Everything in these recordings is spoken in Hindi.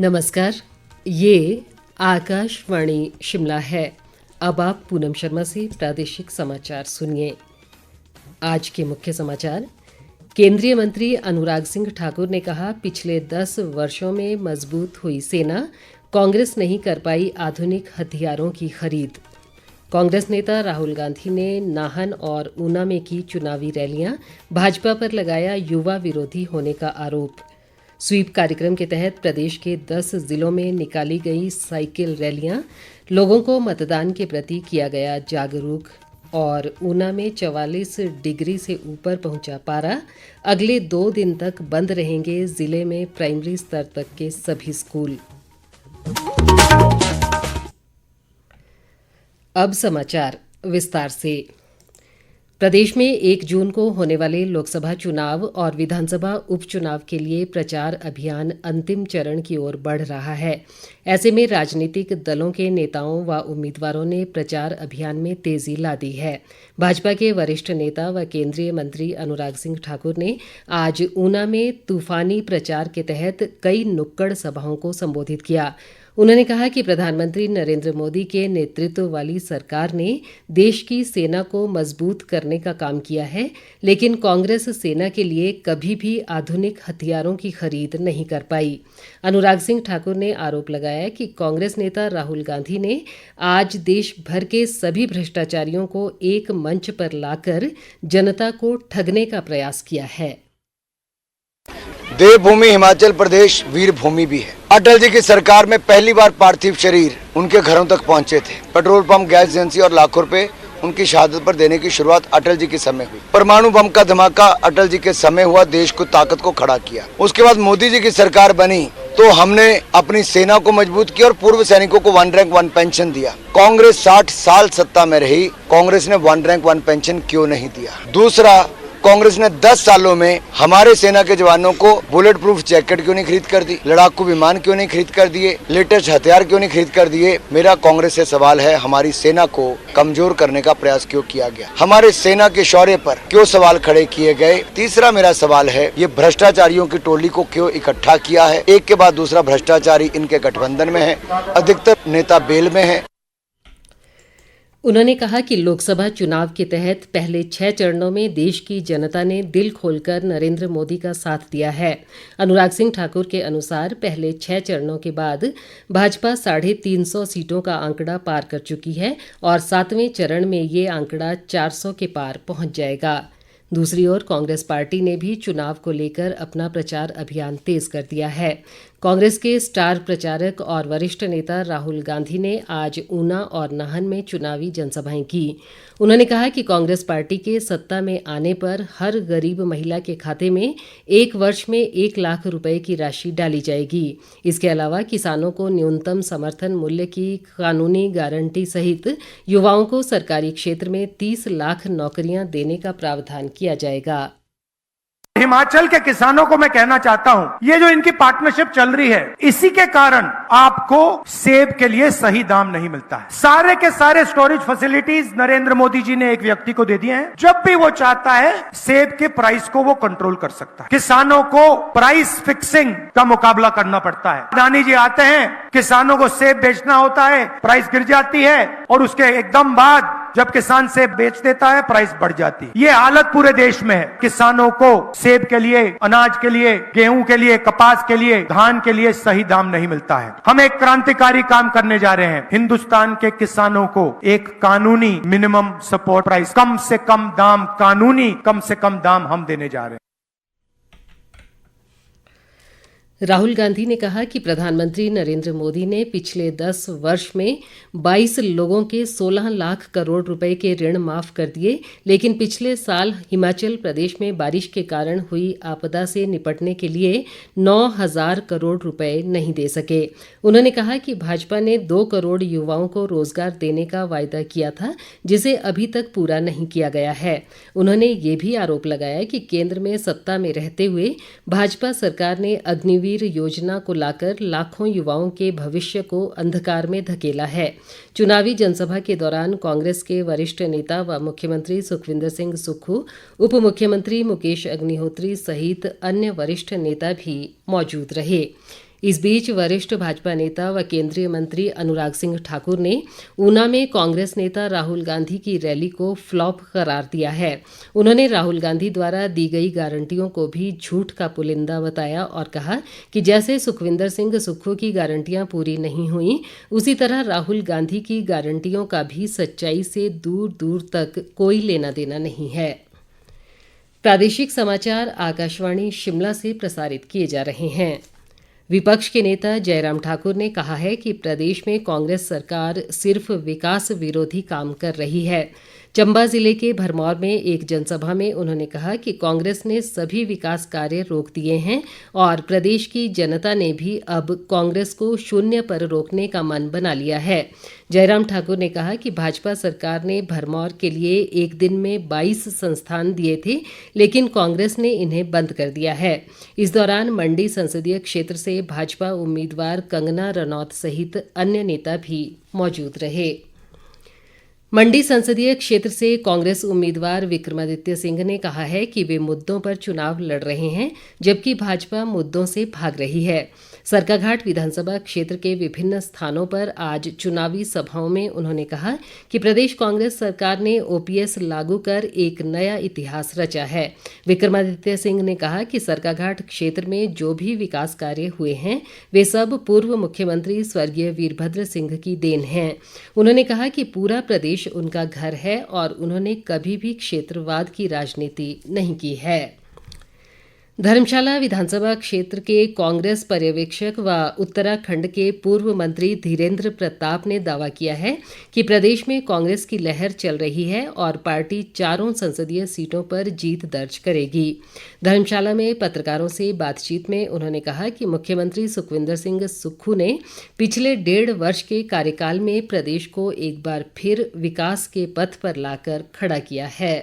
नमस्कार, ये आकाशवाणी शिमला है। अब आप पूनम शर्मा से प्रादेशिक समाचार सुनिए। आज के मुख्य समाचार। केंद्रीय मंत्री अनुराग सिंह ठाकुर ने कहा, पिछले 10 वर्षों में मजबूत हुई सेना, कांग्रेस नहीं कर पाई आधुनिक हथियारों की खरीद। कांग्रेस नेता राहुल गांधी ने नाहन और ऊना में की चुनावी रैलियां, भाजपा पर लगाया युवा विरोधी होने का आरोप। स्वीप कार्यक्रम के तहत प्रदेश के 10 जिलों में निकाली गई साइकिल रैलियां, लोगों को मतदान के प्रति किया गया जागरूक। और ऊना में 44 डिग्री से ऊपर पहुंचा पारा, अगले 2 दिन तक बंद रहेंगे जिले में प्राइमरी स्तर तक के सभी स्कूल। अब समाचार विस्तार से। प्रदेश में 1 जून को होने वाले लोकसभा चुनाव और विधानसभा उपचुनाव के लिए प्रचार अभियान अंतिम चरण की ओर बढ़ रहा है। ऐसे में राजनीतिक दलों के नेताओं व उम्मीदवारों ने प्रचार अभियान में तेजी ला दी है। भाजपा के वरिष्ठ नेता व केंद्रीय मंत्री अनुराग सिंह ठाकुर ने आज ऊना में तूफानी प्रचार के तहत कई नुक्कड़ सभाओं को संबोधित किया। उन्होंने कहा कि प्रधानमंत्री नरेंद्र मोदी के नेतृत्व वाली सरकार ने देश की सेना को मजबूत करने का काम किया है, लेकिन कांग्रेस सेना के लिए कभी भी आधुनिक हथियारों की खरीद नहीं कर पाई। अनुराग सिंह ठाकुर ने आरोप लगाया कि कांग्रेस नेता राहुल गांधी ने आज देश भर के सभी भ्रष्टाचारियों को एक मंच पर लाकर जनता को ठगने का प्रयास किया है। देवभूमि हिमाचल प्रदेश वीर भूमि भी है। अटल जी की सरकार में पहली बार पार्थिव शरीर उनके घरों तक पहुंचे थे। पेट्रोल पंप, गैस एजेंसी और लाखों रुपए उनकी शहादत पर देने की शुरुआत अटल जी के समय हुई। परमाणु बम का धमाका अटल जी के समय हुआ, देश को ताकत को खड़ा किया। उसके बाद मोदी जी की सरकार बनी तो हमने अपनी सेना को मजबूत किया और पूर्व सैनिकों को 1 रैंक 1 पेंशन दिया। कांग्रेस 60 साल सत्ता में रही, कांग्रेस ने 1 रैंक 1 पेंशन क्यों नहीं दिया? दूसरा, कांग्रेस ने 10 सालों में हमारे सेना के जवानों को बुलेट प्रूफ जैकेट क्यों नहीं खरीद कर दी? लड़ाकू विमान क्यों नहीं खरीद कर दिए? लेटेस्ट हथियार क्यों नहीं खरीद कर दिए? मेरा कांग्रेस से सवाल है, हमारी सेना को कमजोर करने का प्रयास क्यों किया गया? हमारे सेना के शौर्य पर क्यों सवाल खड़े किए गए? तीसरा मेरा सवाल है, ये भ्रष्टाचारियों की टोली को क्यों इकट्ठा किया है? एक के बाद दूसरा भ्रष्टाचारी इनके गठबंधन में है, अधिकतर नेता बेल में है। उन्होंने कहा कि लोकसभा चुनाव के तहत पहले 6 चरणों में देश की जनता ने दिल खोलकर नरेंद्र मोदी का साथ दिया है। अनुराग सिंह ठाकुर के अनुसार पहले 6 चरणों के बाद भाजपा 350 सीटों का आंकड़ा पार कर चुकी है और 7वें चरण में ये आंकड़ा 400 के पार पहुंच जाएगा। दूसरी ओर कांग्रेस पार्टी ने भी चुनाव को लेकर अपना प्रचार अभियान तेज कर दिया है। कांग्रेस के स्टार प्रचारक और वरिष्ठ नेता राहुल गांधी ने आज ऊना और नाहन में चुनावी जनसभाएं की। उन्होंने कहा कि कांग्रेस पार्टी के सत्ता में आने पर हर गरीब महिला के खाते में 1 वर्ष में 1 लाख रुपए की राशि डाली जाएगी। इसके अलावा किसानों को न्यूनतम समर्थन मूल्य की कानूनी गारंटी सहित युवाओं को सरकारी क्षेत्र में 30 लाख नौकरियां देने का प्रावधान किया जाएगा। हिमाचल के किसानों को मैं कहना चाहता हूं, ये जो इनकी पार्टनरशिप चल रही है, इसी के कारण आपको सेब के लिए सही दाम नहीं मिलता है। सारे के सारे स्टोरेज फैसिलिटीज नरेंद्र मोदी जी ने एक व्यक्ति को दे दिए हैं। जब भी वो चाहता है सेब के प्राइस को वो कंट्रोल कर सकता है। किसानों को प्राइस फिक्सिंग का मुकाबला करना पड़ता है। अडानी जी आते हैं, किसानों को सेब बेचना होता है, प्राइस गिर जाती है और उसके एकदम बाद जब किसान सेब बेच देता है, प्राइस बढ़ जाती है। ये हालत पूरे देश में है। किसानों को सेब के लिए, अनाज के लिए, गेहूं के लिए, कपास के लिए, धान के लिए सही दाम नहीं मिलता है। हम एक क्रांतिकारी काम करने जा रहे हैं। हिंदुस्तान के किसानों को एक कानूनी मिनिमम सपोर्ट प्राइस, कम से कम दाम, कानूनी कम से कम दाम हम देने जा रहे हैं। राहुल गांधी ने कहा कि प्रधानमंत्री नरेंद्र मोदी ने पिछले 10 वर्ष में 22 लोगों के 16 लाख करोड़ रुपए के ऋण माफ कर दिए, लेकिन पिछले साल हिमाचल प्रदेश में बारिश के कारण हुई आपदा से निपटने के लिए 9,000 करोड़ रुपए नहीं दे सके। उन्होंने कहा कि भाजपा ने 2 करोड़ युवाओं को रोजगार देने का वायदा किया था, जिसे अभी तक पूरा नहीं किया गया है। उन्होंने ये भी आरोप लगाया कि केंद्र में सत्ता में रहते हुए भाजपा सरकार ने अग्निवीर योजना को लाकर लाखों युवाओं के भविष्य को अंधकार में धकेला है। चुनावी जनसभा के दौरान कांग्रेस के वरिष्ठ नेता व मुख्यमंत्री सुखविंदर सिंह सुक्खू, उप मुख्यमंत्री मुकेश अग्निहोत्री सहित अन्य वरिष्ठ नेता भी मौजूद रहे। इस बीच वरिष्ठ भाजपा नेता व केंद्रीय मंत्री अनुराग सिंह ठाकुर ने ऊना में कांग्रेस नेता राहुल गांधी की रैली को फ्लॉप करार दिया है। उन्होंने राहुल गांधी द्वारा दी गई गारंटियों को भी झूठ का पुलिंदा बताया और कहा कि जैसे सुखविंदर सिंह सुक्खू की गारंटियां पूरी नहीं हुई, उसी तरह राहुल गांधी की गारंटियों का भी सच्चाई से दूर दूर तक कोई लेना देना नहीं है। प्रादेशिक समाचार आकाशवाणी शिमला से प्रसारित किए जा रहे हैं। विपक्ष के नेता जयराम ठाकुर ने कहा है कि प्रदेश में कांग्रेस सरकार सिर्फ विकास विरोधी काम कर रही है। चंबा जिले के भरमौर में एक जनसभा में उन्होंने कहा कि कांग्रेस ने सभी विकास कार्य रोक दिए हैं और प्रदेश की जनता ने भी अब कांग्रेस को शून्य पर रोकने का मन बना लिया है। जयराम ठाकुर ने कहा कि भाजपा सरकार ने भरमौर के लिए एक दिन में 22 संस्थान दिए थे, लेकिन कांग्रेस ने इन्हें बंद कर दिया है। इस दौरान मंडी संसदीय क्षेत्र से भाजपा उम्मीदवार कंगना रनौत सहित अन्य नेता भी मौजूद रहे। मंडी संसदीय क्षेत्र से कांग्रेस उम्मीदवार विक्रमादित्य सिंह ने कहा है कि वे मुद्दों पर चुनाव लड़ रहे हैं, जबकि भाजपा मुद्दों से भाग रही है। सरकाघाट विधानसभा क्षेत्र के विभिन्न स्थानों पर आज चुनावी सभाओं में उन्होंने कहा कि प्रदेश कांग्रेस सरकार ने ओपीएस लागू कर एक नया इतिहास रचा है। विक्रमादित्य सिंह ने कहा कि सरकाघाट क्षेत्र में जो भी विकास कार्य हुए हैं, वे सब पूर्व मुख्यमंत्री स्वर्गीय वीरभद्र सिंह की देन है। उन्होंने कहा कि पूरा प्रदेश उनका घर है और उन्होंने कभी भी क्षेत्रवाद की राजनीति नहीं की है। धर्मशाला विधानसभा क्षेत्र के कांग्रेस पर्यवेक्षक व उत्तराखंड के पूर्व मंत्री धीरेन्द्र प्रताप ने दावा किया है कि प्रदेश में कांग्रेस की लहर चल रही है और पार्टी 4 संसदीय सीटों पर जीत दर्ज करेगी। धर्मशाला में पत्रकारों से बातचीत में उन्होंने कहा कि मुख्यमंत्री सुखविंदर सिंह सुक्खू ने पिछले 1.5 वर्ष के कार्यकाल में प्रदेश को एक बार फिर विकास के पथ पर लाकर खड़ा किया है।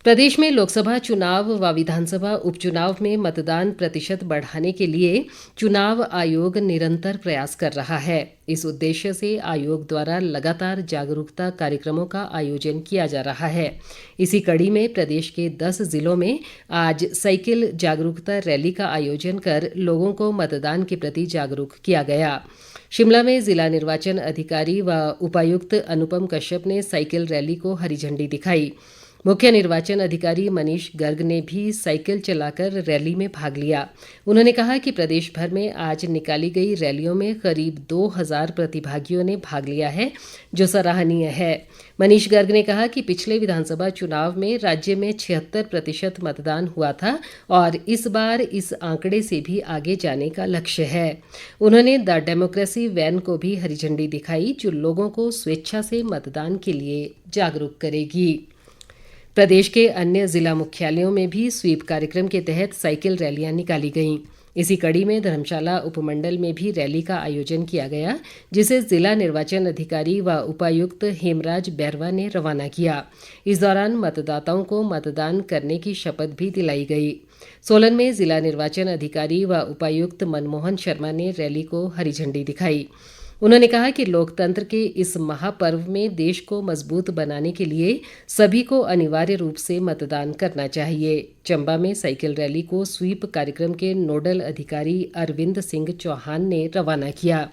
प्रदेश में लोकसभा चुनाव व विधानसभा उपचुनाव में मतदान प्रतिशत बढ़ाने के लिए चुनाव आयोग निरंतर प्रयास कर रहा है। इस उद्देश्य से आयोग द्वारा लगातार जागरूकता कार्यक्रमों का आयोजन किया जा रहा है। इसी कड़ी में प्रदेश के 10 जिलों में आज साइकिल जागरूकता रैली का आयोजन कर लोगों को मतदान के प्रति जागरूक किया गया। शिमला में जिला निर्वाचन अधिकारी व उपायुक्त अनुपम कश्यप ने साइकिल रैली को हरी झंडी दिखाई। मुख्य निर्वाचन अधिकारी मनीष गर्ग ने भी साइकिल चलाकर रैली में भाग लिया। उन्होंने कहा कि प्रदेश भर में आज निकाली गई रैलियों में करीब 2000 प्रतिभागियों ने भाग लिया है, जो सराहनीय है। मनीष गर्ग ने कहा कि पिछले विधानसभा चुनाव में राज्य में 76% मतदान हुआ था और इस बार इस आंकड़े से भी आगे जाने का लक्ष्य है। उन्होंने द डेमोक्रेसी वैन को भी हरी झंडी दिखाई, जो लोगों को स्वेच्छा से मतदान के लिए जागरूक करेगी। प्रदेश के अन्य जिला मुख्यालयों में भी स्वीप कार्यक्रम के तहत साइकिल रैलियां निकाली गईं। इसी कड़ी में धर्मशाला उपमंडल में भी रैली का आयोजन किया गया, जिसे जिला निर्वाचन अधिकारी व उपायुक्त हेमराज बैरवा ने रवाना किया। इस दौरान मतदाताओं को मतदान करने की शपथ भी दिलाई गई। सोलन में जिला निर्वाचन अधिकारी व उपायुक्त मनमोहन शर्मा ने रैली को हरी झंडी दिखाई। उन्होंने कहा कि लोकतंत्र के इस महापर्व में देश को मजबूत बनाने के लिए सभी को अनिवार्य रूप से मतदान करना चाहिए। चंबा में साइकिल रैली को स्वीप कार्यक्रम के नोडल अधिकारी अरविंद सिंह चौहान ने रवाना किया।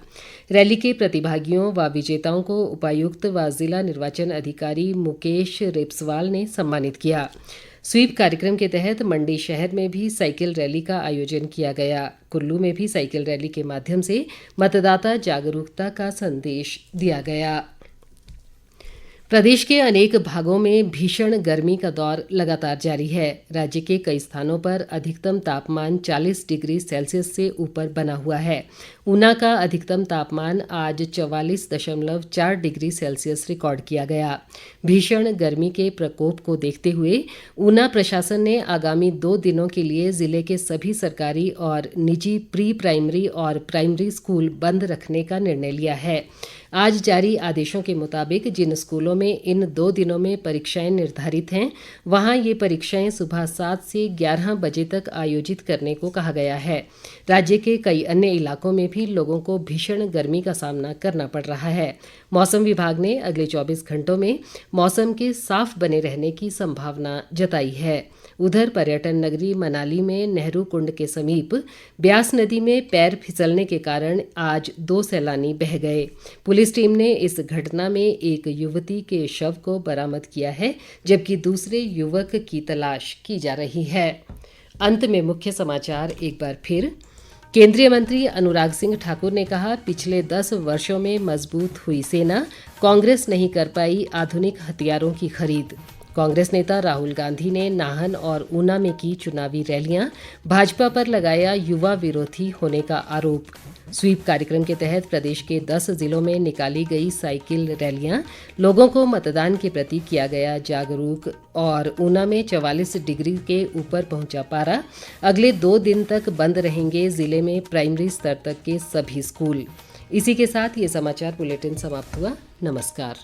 रैली के प्रतिभागियों व विजेताओं को उपायुक्त व जिला निर्वाचन अधिकारी मुकेश रेपसवाल ने सम्मानित किया। स्वीप कार्यक्रम के तहत मंडी शहर में भी साइकिल रैली का आयोजन किया गया। कुल्लू में भी साइकिल रैली के माध्यम से मतदाता जागरूकता का संदेश दिया गया। प्रदेश के अनेक भागों में भीषण गर्मी का दौर लगातार जारी है। राज्य के कई स्थानों पर अधिकतम तापमान 40 डिग्री सेल्सियस से ऊपर बना हुआ है। ऊना का अधिकतम तापमान आज 44.4 डिग्री सेल्सियस रिकॉर्ड किया गया। भीषण गर्मी के प्रकोप को देखते हुए ऊना प्रशासन ने आगामी 2 दिनों के लिए जिले के सभी सरकारी और निजी प्री प्राइमरी और प्राइमरी स्कूल बंद रखने का निर्णय लिया है। आज जारी आदेशों के मुताबिक जिन स्कूलों में इन 2 दिनों में परीक्षाएं निर्धारित हैं वहां ये परीक्षाएं सुबह 7 से 11 बजे तक आयोजित करने को कहा गया है। राज्य के कई अन्य इलाकों में भी लोगों को भीषण गर्मी का सामना करना पड़ रहा है। मौसम विभाग ने अगले 24 घंटों में मौसम के साफ बने रहने की संभावना जताई है। उधर पर्यटन नगरी मनाली में नेहरू कुंड के समीप ब्यास नदी में पैर फिसलने के कारण आज 2 सैलानी बह गए। पुलिस टीम ने इस घटना में एक युवती के शव को बरामद किया है, जबकि दूसरे युवक की तलाश की जा रही है। अंत में मुख्य समाचार एक बार फिर। केंद्रीय मंत्री अनुराग सिंह ठाकुर ने कहा, पिछले 10 वर्षों में मजबूत हुई सेना, कांग्रेस नहीं कर पाई आधुनिक हथियारों की खरीद। कांग्रेस नेता राहुल गांधी ने नाहन और ऊना में की चुनावी रैलियां, भाजपा पर लगाया युवा विरोधी होने का आरोप। स्वीप कार्यक्रम के तहत प्रदेश के 10 जिलों में निकाली गई साइकिल रैलियां, लोगों को मतदान के प्रति किया गया जागरूक। और ऊना में 44 डिग्री के ऊपर पहुंचा पारा, अगले 2 दिन तक बंद रहेंगे जिले में प्राइमरी स्तर तक के सभी स्कूल। इसी के साथ ये समाचार बुलेटिन समाप्त हुआ। नमस्कार।